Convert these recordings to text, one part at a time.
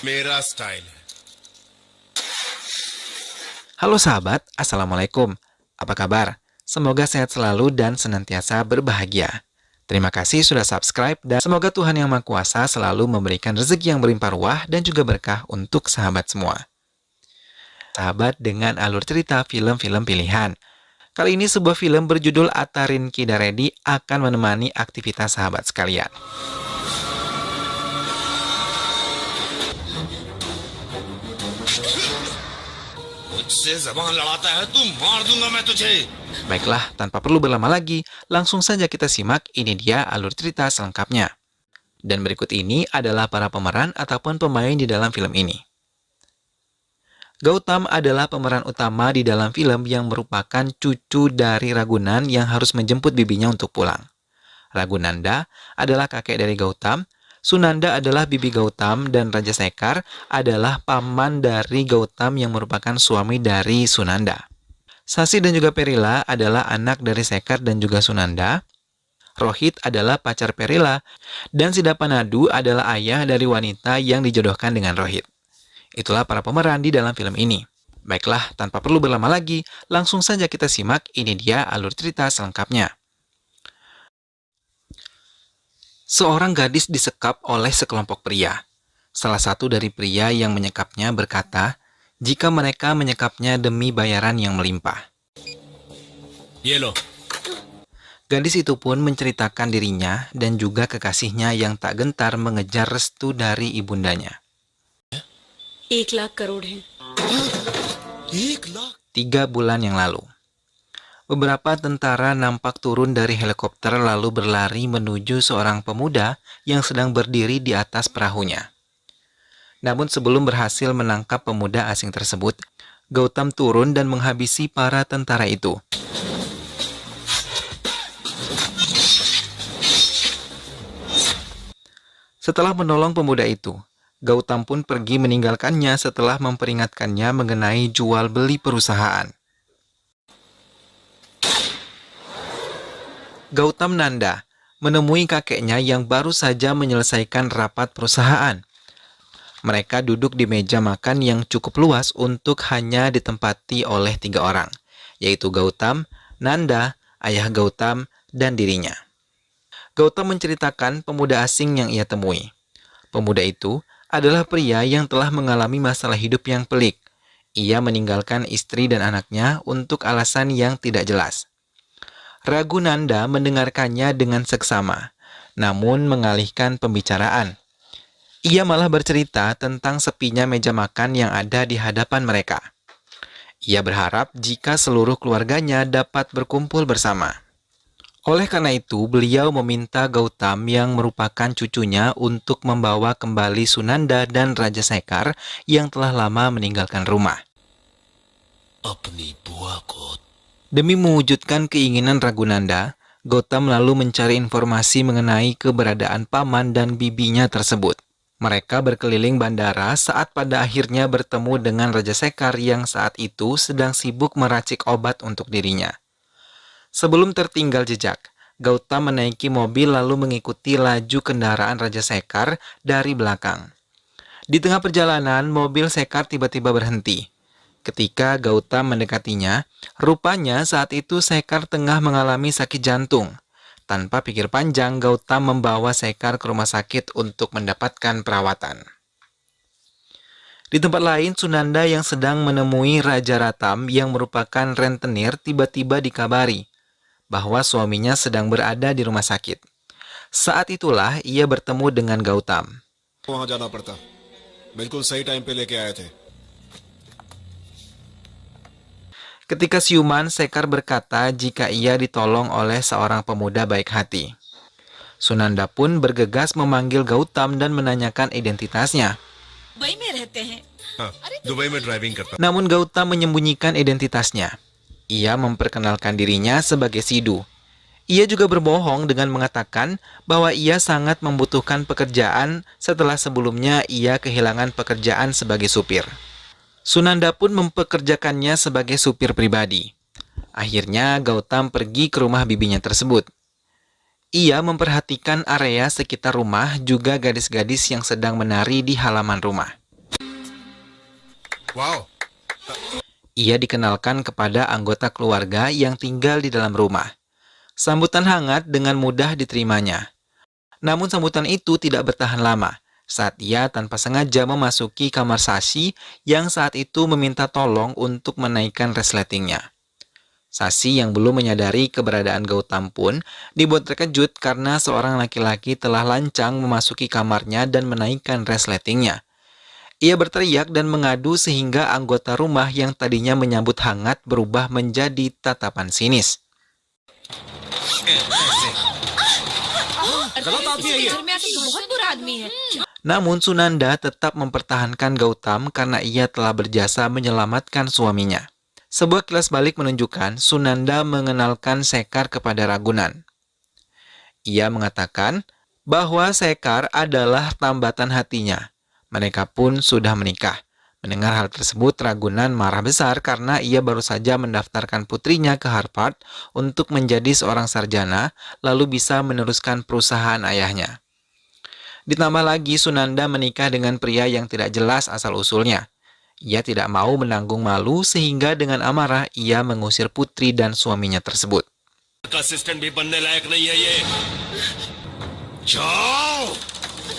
मेरा स्टाइल है। Halo sahabat, Assalamualaikum. Apa kabar? Semoga sehat selalu dan senantiasa berbahagia. Terima kasih sudah subscribe dan semoga Tuhan Yang Maha Kuasa selalu memberikan rezeki yang berlimpah ruah dan juga berkah untuk sahabat semua. Sahabat dengan alur cerita film-film pilihan. Kali ini sebuah film berjudul Atarin Kidaredi akan menemani aktivitas sahabat sekalian. मुझसे जबान लड़ाता है तू, मार दूंगा मैं तुझे। Baiklah, tanpa perlu berlama lagi, langsung saja kita simak, ini dia alur cerita selengkapnya. Dan berikut ini adalah para pemeran ataupun pemain di dalam film ini. Gautam adalah pemeran utama di dalam film yang merupakan cucu dari Ragunan yang harus menjemput bibinya untuk pulang. Ragunanda adalah kakek dari Gautam, Sunanda adalah bibi Gautam, dan Raja Sekar adalah paman dari Gautam yang merupakan suami dari Sunanda. Sasi dan juga Perila adalah anak dari Sekar dan juga Sunanda. Rohit adalah pacar Perila, dan Sidapanadu adalah ayah dari wanita yang dijodohkan dengan Rohit. Itulah para pemeran di dalam film ini. Baiklah, tanpa perlu berlama lagi, langsung saja kita simak, ini dia alur cerita selengkapnya. Seorang gadis disekap oleh sekelompok pria. Salah satu dari pria yang menyekapnya berkata, jika mereka menyekapnya demi bayaran yang melimpah. ये लो। Gadis itu pun menceritakan dirinya dan juga kekasihnya yang tak gentar mengejar restu dari ibundanya. 1,00,000 करोड़ है। 1 लाख। 3 bulan yang lalu. Beberapa tentara nampak turun dari helikopter lalu berlari menuju seorang pemuda yang sedang berdiri di atas perahunya. Namun sebelum berhasil menangkap pemuda asing tersebut, Gautam turun dan menghabisi para tentara itu. Setelah menolong pemuda itu, Gautam pun pergi meninggalkannya setelah memperingatkannya mengenai jual beli perusahaan. Gautam Nanda menemui kakeknya yang baru saja menyelesaikan rapat perusahaan. Mereka duduk di meja makan yang cukup luas untuk hanya ditempati oleh 3 orang, yaitu Gautam, Nanda, ayah Gautam, dan dirinya. Gautam menceritakan pemuda asing yang ia temui. Pemuda itu adalah pria yang telah mengalami masalah hidup yang pelik. Ia meninggalkan istri dan anaknya untuk alasan yang tidak jelas. Ragunanda mendengarkannya dengan seksama, namun mengalihkan pembicaraan. Ia malah bercerita tentang sepinya meja makan yang ada di hadapan mereka. Ia berharap jika seluruh keluarganya dapat berkumpul bersama. Oleh karena itu, beliau meminta Gautam yang merupakan cucunya untuk membawa kembali Sunanda dan Raja Sekar yang telah lama meninggalkan rumah. अपनी बुआ को Demi mewujudkan keinginan Ragunanda, Gautam lalu mencari informasi mengenai keberadaan paman dan bibinya tersebut. Mereka berkeliling bandara saat pada akhirnya bertemu dengan Raja Sekar yang saat itu sedang sibuk meracik obat untuk dirinya. Sebelum tertinggal jejak, Gautam menaiki mobil lalu mengikuti laju kendaraan Raja Sekar dari belakang. Di tengah perjalanan, mobil Sekar tiba-tiba berhenti. Ketika Gautam mendekatinya, rupanya saat itu Sekar tengah mengalami sakit jantung. Tanpa pikir panjang, Gautam membawa Sekar ke rumah sakit untuk mendapatkan perawatan. Di tempat lain, Sunanda yang sedang menemui Raja Ratam yang merupakan rentenir tiba-tiba dikabari bahwa suaminya sedang berada di rumah sakit. Saat itulah ia bertemu dengan Gautam. वहां जाना पड़ता, बिल्कुल सही टाइम पे लेके आए थे। Ketika siuman, Sekar berkata jika ia ditolong oleh seorang pemuda baik hati. Sunanda pun bergegas memanggil Gautam dan menanyakan identitasnya. Dubai में रहते हैं। हाँ, दुबई में ड्राइविंग करता। Namun Gautam menyembunyikan identitasnya. Ia memperkenalkan dirinya sebagai Sidhu. Ia juga berbohong dengan mengatakan bahwa ia sangat membutuhkan pekerjaan setelah sebelumnya ia kehilangan pekerjaan sebagai supir. Sunanda pun mempekerjakannya sebagai supir pribadi. Akhirnya Gautam pergi ke rumah bibinya tersebut. Ia memperhatikan area sekitar rumah juga gadis-gadis yang sedang menari di halaman rumah. Wow. Ia dikenalkan kepada anggota keluarga yang tinggal di dalam rumah. Sambutan hangat dengan mudah diterimanya. Namun sambutan itu tidak bertahan lama saat ia tanpa sengaja memasuki kamar Sasi yang saat itu meminta tolong untuk menaikkan resletingnya. Sasi yang belum menyadari keberadaan Gautam pun dibuat terkejut karena seorang laki-laki telah lancang memasuki kamarnya dan menaikkan resletingnya. Ia berteriak dan mengadu sehingga anggota rumah yang tadinya menyambut hangat berubah menjadi tatapan sinis. इसके घर में आके तो बहुत बुरा आदमी है। Namun Sunanda tetap mempertahankan Gautam karena ia telah berjasa menyelamatkan suaminya. Sebuah kilas balik menunjukkan Sunanda mengenalkan Sekar kepada Ragunan. Ia mengatakan bahwa Sekar adalah tambatan hatinya. Mereka pun sudah menikah. Mendengar hal tersebut, Ragunan marah besar karena ia baru saja mendaftarkan putrinya ke Harvard untuk menjadi seorang sarjana, lalu bisa meneruskan perusahaan ayahnya. Ditambah lagi, Sunanda menikah dengan pria yang tidak jelas asal-usulnya. Ia tidak mau menanggung malu sehingga dengan amarah ia mengusir putri dan suaminya tersebut. का असिस्टेंट भी बनने लायक नहीं है ये। जाओ,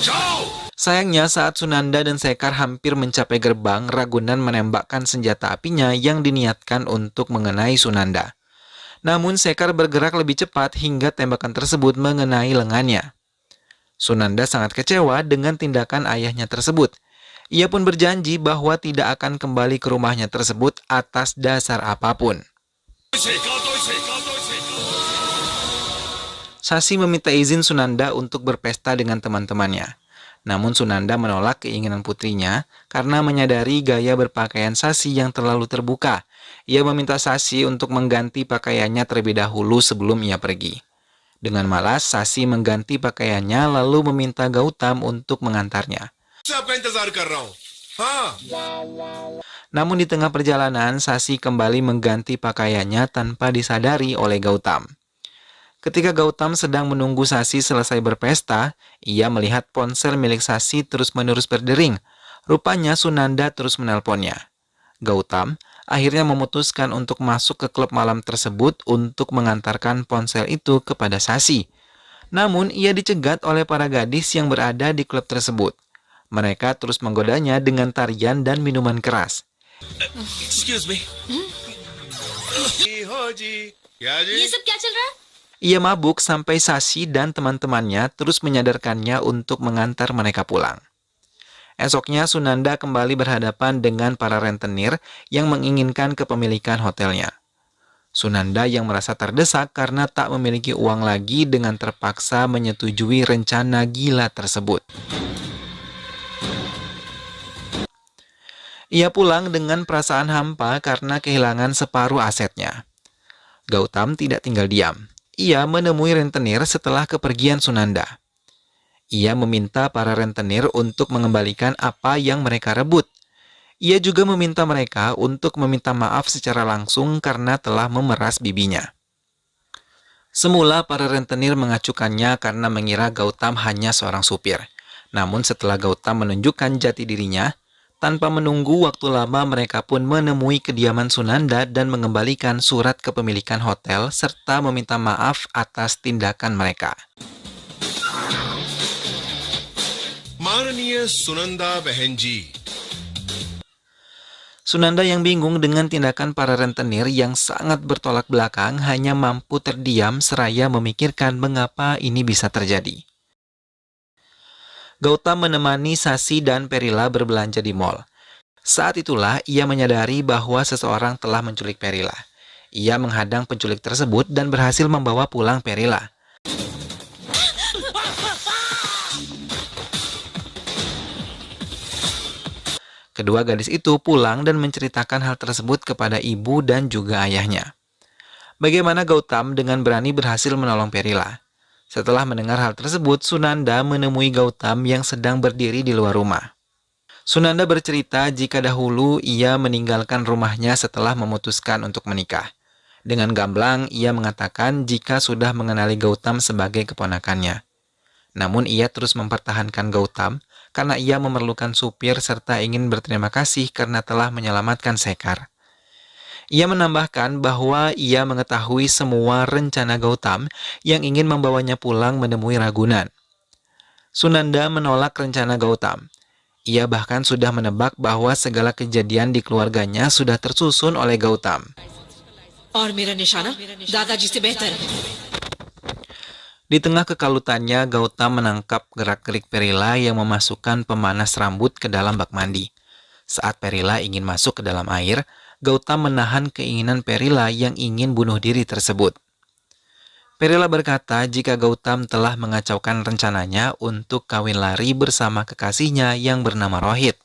जाओ। Sayangnya saat Sunanda dan Sekar hampir mencapai gerbang, Ragunan menembakkan senjata apinya yang diniatkan untuk mengenai Sunanda. Namun Sekar bergerak lebih cepat hingga tembakan tersebut mengenai lengannya. Sunanda sangat kecewa dengan tindakan ayahnya tersebut. Ia pun berjanji bahwa tidak akan kembali ke rumahnya tersebut atas dasar apapun. Sasi meminta izin Sunanda untuk berpesta dengan teman-temannya. Namun Sunanda menolak keinginan putrinya karena menyadari gaya berpakaian Sasi yang terlalu terbuka. Ia meminta Sasi untuk mengganti pakaiannya terlebih dahulu sebelum ia pergi. Dengan malas, Sasi mengganti pakaiannya lalu meminta Gautam untuk mengantarnya. आपका इंतजार कर रहा हूँ। हाँ। Namun di tengah perjalanan, Sasi kembali mengganti pakaiannya tanpa disadari oleh Gautam. Ketika Gautam sedang menunggu Sasi selesai berpesta, ia melihat ponsel milik Sasi terus-menerus berdering. Rupanya Sunanda terus menelponnya. Gautam akhirnya memutuskan untuk masuk ke klub malam tersebut untuk mengantarkan ponsel itu kepada Sasi. Namun ia dicegat oleh para gadis yang berada di klub tersebut. Mereka terus menggodanya dengan tarian dan minuman keras. Excuse me. हो जी। क्या जी? ये सब क्या चल रहा है? Ia mabuk sampai Sasi dan teman-temannya terus menyadarkannya untuk mengantar mereka pulang. Esoknya Sunanda kembali berhadapan dengan para rentenir yang menginginkan kepemilikan hotelnya. Sunanda yang merasa terdesak karena tak memiliki uang lagi dengan terpaksa menyetujui rencana gila tersebut. Ia pulang dengan perasaan hampa karena kehilangan separuh asetnya. Gautam tidak tinggal diam. Ia menemui rentenir setelah kepergian Sunanda. Ia meminta para rentenir untuk mengembalikan apa yang mereka rebut. Ia juga meminta mereka untuk meminta maaf secara langsung karena telah memeras bibinya. Semula para rentenir mengacukannya karena mengira Gautam hanya seorang supir. Namun setelah Gautam menunjukkan jati dirinya, tanpa menunggu waktu lama mereka pun menemui kediaman Sunanda dan mengembalikan surat kepemilikan hotel serta meminta maaf atas tindakan mereka. माननीय सुनंदा बहन जी। Sunanda yang bingung dengan tindakan para rentenir yang sangat bertolak belakang hanya mampu terdiam seraya memikirkan mengapa ini bisa terjadi. Gautam menemani Sasi dan Perila berbelanja di mall. Saat itulah ia menyadari bahwa seseorang telah menculik Perila. Ia menghadang penculik tersebut dan berhasil membawa pulang Perila. Kedua gadis itu pulang dan menceritakan hal tersebut kepada ibu dan juga ayahnya. Bagaimana Gautam dengan berani berhasil menolong Perila. Setelah mendengar hal tersebut, Sunanda menemui Gautam yang sedang berdiri di luar rumah. Sunanda bercerita jika dahulu ia meninggalkan rumahnya setelah memutuskan untuk menikah. Dengan gamblang, ia mengatakan jika sudah mengenali Gautam sebagai keponakannya. Namun ia terus mempertahankan Gautam karena ia memerlukan supir serta ingin berterima kasih karena telah menyelamatkan Sekar. Ia menambahkan bahwa ia mengetahui semua rencana Gautam yang ingin membawanya pulang menemui Ragunan. Sunanda menolak rencana Gautam. Ia bahkan sudah menebak bahwa segala kejadian di keluarganya sudah tersusun oleh Gautam. और मेरा निशाना दादाजी से बेहतर है। Di tengah kekalutannya, Gautam menangkap gerak-gerik Perila yang memasukkan pemanas rambut ke dalam bak mandi. Saat Perila ingin masuk ke dalam air, Gautam menahan keinginan Perila yang ingin bunuh diri tersebut. Perila berkata jika Gautam telah mengacaukan rencananya untuk kawin lari bersama kekasihnya yang bernama Rohit.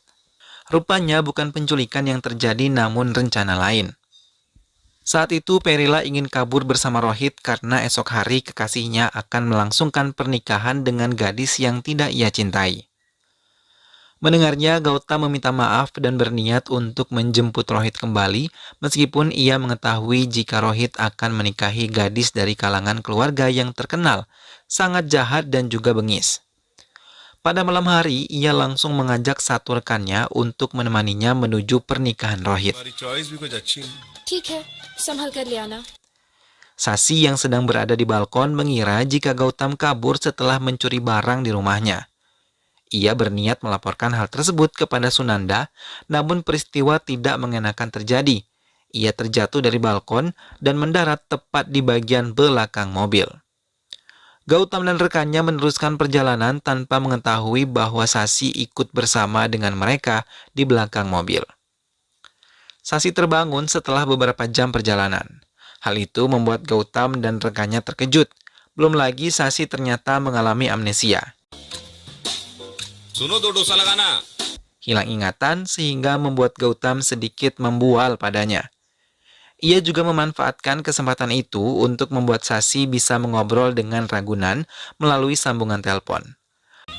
Rupanya bukan penculikan yang terjadi namun rencana lain. Saat itu Perila ingin kabur bersama Rohit karena esok hari kekasihnya akan melangsungkan pernikahan dengan gadis yang tidak ia cintai. Mendengarnya, Gautam meminta maaf dan berniat untuk menjemput Rohit kembali meskipun ia mengetahui jika Rohit akan menikahi gadis dari kalangan keluarga yang terkenal, sangat jahat dan juga bengis. Pada malam hari, ia langsung mengajak satu rekannya untuk menemaninya menuju pernikahan Rohit. ठीक है, संभल कर ले आना। Sasi yang sedang berada di balkon mengira jika Gautam kabur setelah mencuri barang di rumahnya. Ia berniat melaporkan hal tersebut kepada Sunanda, namun peristiwa tidak mengenakan terjadi. Ia terjatuh dari balkon dan mendarat tepat di bagian belakang mobil. Gautam dan rekannya meneruskan perjalanan tanpa mengetahui bahwa Sasi ikut bersama dengan mereka di belakang mobil. Sasi terbangun setelah beberapa jam perjalanan. Hal itu membuat Gautam dan rekannya terkejut. Belum lagi Sasi ternyata mengalami amnesia. सुनो दो डोसा लगाना। Hilang ingatan sehingga membuat Gautam sedikit membual padanya. Ia juga memanfaatkan kesempatan itu untuk membuat Sasi bisa mengobrol dengan Ragunan melalui sambungan telepon.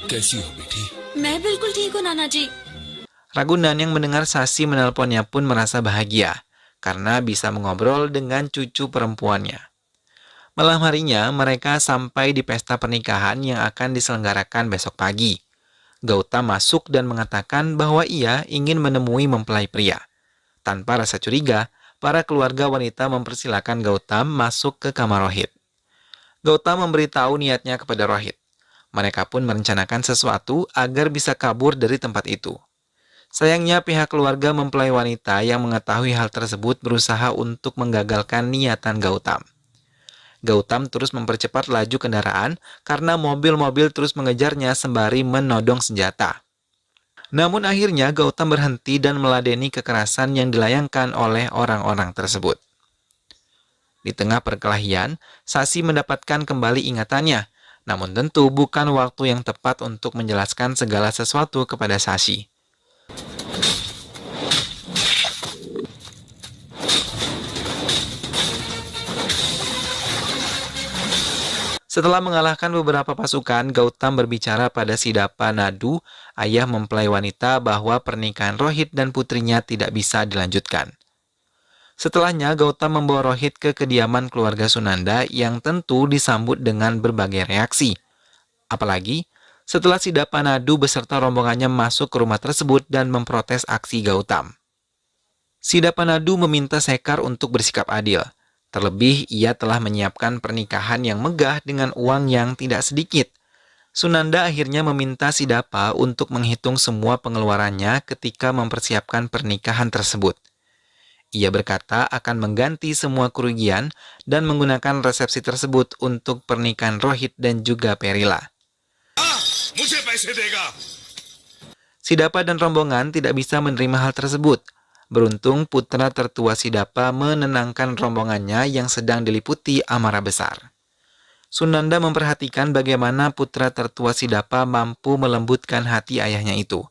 कैसी हो बेटी? मैं बिल्कुल ठीक हूँ नाना जी। Ragunan yang mendengar Sasi menelponnya pun merasa bahagia karena bisa mengobrol dengan cucu perempuannya. Malam harinya mereka sampai di pesta pernikahan yang akan diselenggarakan besok pagi. Gautam masuk dan mengatakan bahwa ia ingin menemui mempelai pria. Tanpa rasa curiga, para keluarga wanita mempersilakan Gautam masuk ke kamar Rohit. Gautam memberitahu niatnya kepada Rohit. Mereka pun merencanakan sesuatu agar bisa kabur dari tempat itu. Sayangnya pihak keluarga mempelai wanita yang mengetahui hal tersebut berusaha untuk menggagalkan niatan Gautam. Gautam terus mempercepat laju kendaraan karena mobil-mobil terus mengejarnya sembari menodong senjata. Namun akhirnya Gautam berhenti dan meladeni kekerasan yang dilayangkan oleh orang-orang tersebut. Di tengah perkelahian, Sasi mendapatkan kembali ingatannya, namun tentu bukan waktu yang tepat untuk menjelaskan segala sesuatu kepada Sasi. Setelah mengalahkan beberapa pasukan, Gautam berbicara pada Sidapa Nadu, ayah mempelai wanita, bahwa pernikahan Rohit dan putrinya tidak bisa dilanjutkan. Setelahnya, Gautam membawa Rohit ke kediaman keluarga Sunanda yang tentu disambut dengan berbagai reaksi. Apalagi, setelah Sidapa Nadu beserta rombongannya masuk ke rumah tersebut dan memprotes aksi Gautam. Sidapa Nadu meminta Sekar untuk bersikap adil. Terlebih, ia telah menyiapkan pernikahan yang megah dengan uang yang tidak sedikit. Sunanda akhirnya meminta Sidapa untuk menghitung semua pengeluarannya ketika mempersiapkan pernikahan tersebut. Ia berkata akan mengganti semua kerugian dan menggunakan resepsi tersebut untuk pernikahan Rohit dan juga Perila. मुझे पैसे देगा। Sidapa dan rombongan tidak bisa menerima hal tersebut. Beruntung putra tertua Sidapa menenangkan rombongannya yang sedang diliputi amarah besar. Sunanda memperhatikan bagaimana putra tertua Sidapa mampu melembutkan hati ayahnya itu.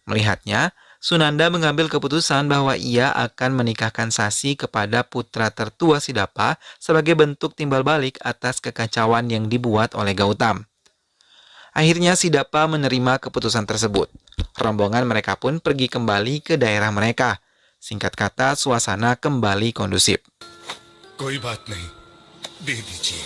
Melihatnya, Sunanda mengambil keputusan bahwa ia akan menikahkan Sasi kepada putra tertua Sidapa sebagai bentuk timbal balik atas kekacauan yang dibuat oleh Gautam. Akhirnya Sidapa menerima keputusan tersebut. Rombongan mereka pun pergi kembali ke daerah mereka. Singkat kata, suasana kembali kondusif. कोई बात नहीं, दे दीजिए।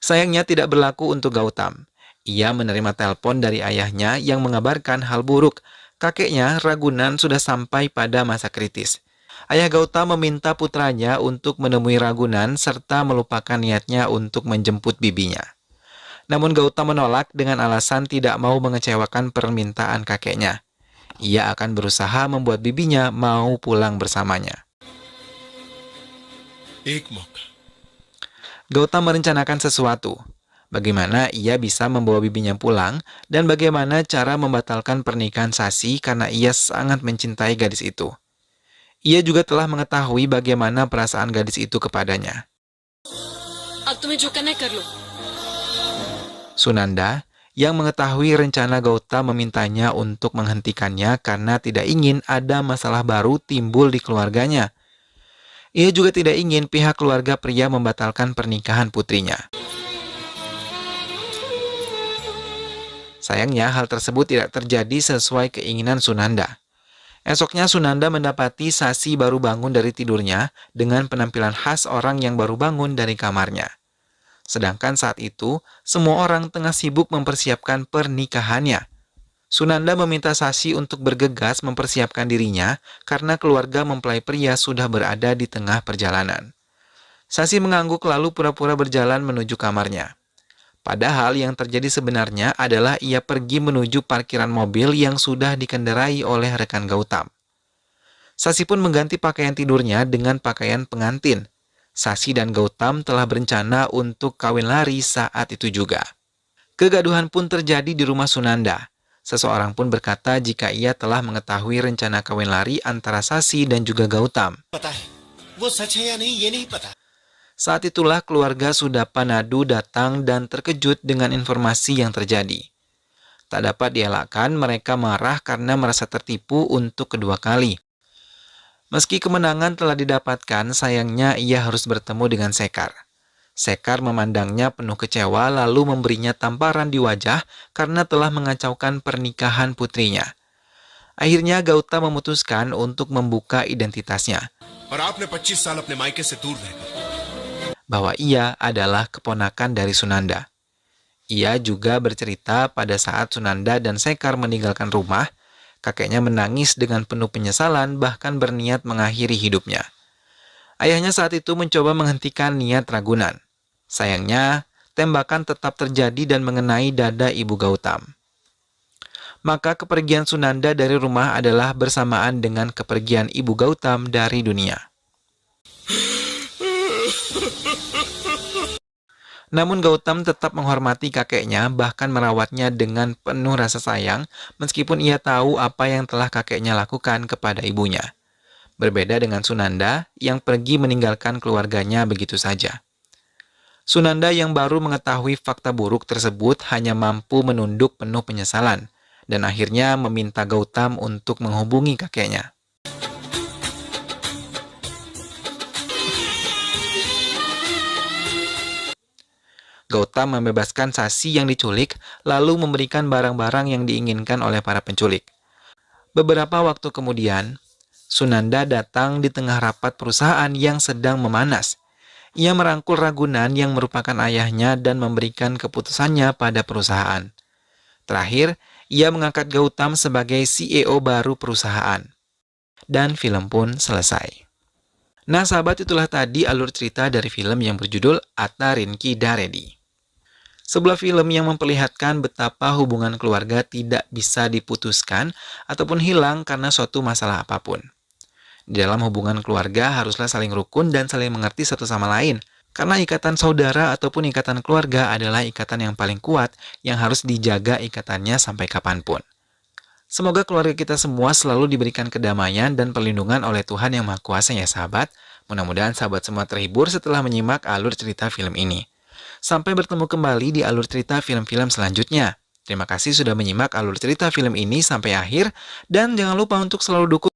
Sayangnya tidak berlaku untuk Gautam. Ia menerima telepon dari ayahnya yang mengabarkan hal buruk. Kakeknya, Ragunan, sudah sampai pada masa kritis. Ayah Gautama meminta putranya untuk menemui Ragunan serta melupakan niatnya untuk menjemput bibinya. Namun Gautama menolak dengan alasan tidak mau mengecewakan permintaan kakeknya. Ia akan berusaha membuat bibinya mau pulang bersamanya. एक मौका Gautama merencanakan sesuatu. Bagaimana ia bisa membawa bibinya pulang dan bagaimana cara membatalkan pernikahan Sasi karena ia sangat mencintai gadis itu. Ia juga telah mengetahui bagaimana perasaan gadis itu kepadanya. अब तुम्हें जो करना है कर लो। Sunanda, yang mengetahui rencana Gautama memintanya untuk menghentikannya karena tidak ingin ada masalah baru timbul di keluarganya. Ia juga tidak ingin pihak keluarga pria membatalkan pernikahan putrinya. Sayangnya hal tersebut tidak terjadi sesuai keinginan Sunanda. Esoknya Sunanda mendapati Sasi baru bangun dari tidurnya dengan penampilan khas orang yang baru bangun dari kamarnya. Sedangkan saat itu, semua orang tengah sibuk mempersiapkan pernikahannya. Sunanda meminta Sasi untuk bergegas mempersiapkan dirinya karena keluarga mempelai pria sudah berada di tengah perjalanan. Sasi mengangguk lalu pura-pura berjalan menuju kamarnya. Padahal yang terjadi sebenarnya adalah ia pergi menuju parkiran mobil yang sudah dikendarai oleh rekan Gautam. Sasi pun mengganti pakaian tidurnya dengan pakaian pengantin. Sasi dan Gautam telah berencana untuk kawin lari saat itu juga. Kegaduhan pun terjadi di rumah Sunanda. Seseorang pun berkata jika ia telah mengetahui rencana kawin lari antara Sasi dan juga Gautam. पता है वो सच है या नहीं ये नहीं पता Saat itulah keluarga Sudapanadu datang dan terkejut dengan informasi yang terjadi. Tak dapat dielakkan, mereka marah karena merasa tertipu untuk kedua kali. Meski kemenangan telah didapatkan, sayangnya ia harus bertemu dengan Sekar. Sekar memandangnya penuh kecewa lalu memberinya tamparan di wajah karena telah mengacaukan pernikahan putrinya. Akhirnya Gautam memutuskan untuk membuka identitasnya, और आपने 25 साल अपने मायके से दूर रहकर bahwa ia adalah keponakan dari Sunanda. Ia juga bercerita pada saat Sunanda dan Sekar meninggalkan rumah, kakeknya menangis dengan penuh penyesalan bahkan berniat mengakhiri hidupnya. Ayahnya saat itu mencoba menghentikan niat Ragunan. Sayangnya, tembakan tetap terjadi dan mengenai dada ibu Gautam. Maka kepergian Sunanda dari rumah adalah bersamaan dengan kepergian ibu Gautam dari dunia. Namun Gautam tetap menghormati kakeknya, bahkan merawatnya dengan penuh rasa sayang, meskipun ia tahu apa yang telah kakeknya lakukan kepada ibunya. Berbeda dengan Sunanda, yang pergi meninggalkan keluarganya begitu saja. Sunanda yang baru mengetahui fakta buruk tersebut hanya mampu menunduk penuh penyesalan, dan akhirnya meminta Gautam untuk menghubungi kakeknya. Gautam membebaskan Sasi yang diculik, lalu memberikan barang-barang yang diinginkan oleh para penculik. Beberapa waktu kemudian, Sunanda datang di tengah rapat perusahaan yang sedang memanas. Ia merangkul Ragunan yang merupakan ayahnya dan memberikan keputusannya pada perusahaan. Terakhir, ia mengangkat Gautam sebagai CEO baru perusahaan. Dan film pun selesai. Nah sahabat, itulah tadi alur cerita dari film yang berjudul Atta Rinki Daredi. Sebuah film yang memperlihatkan betapa hubungan keluarga tidak bisa diputuskan ataupun hilang karena suatu masalah apapun. Di dalam hubungan keluarga haruslah saling rukun dan saling mengerti satu sama lain. Karena ikatan saudara ataupun ikatan keluarga adalah ikatan yang paling kuat yang harus dijaga ikatannya sampai kapanpun. Semoga keluarga kita semua selalu diberikan kedamaian dan perlindungan oleh Tuhan Yang Maha Kuasa ya sahabat. Mudah-mudahan sahabat semua terhibur setelah menyimak alur cerita film ini. Sampai bertemu kembali di alur cerita film-film selanjutnya. Terima kasih sudah menyimak alur cerita film ini sampai akhir dan jangan lupa untuk selalu dukung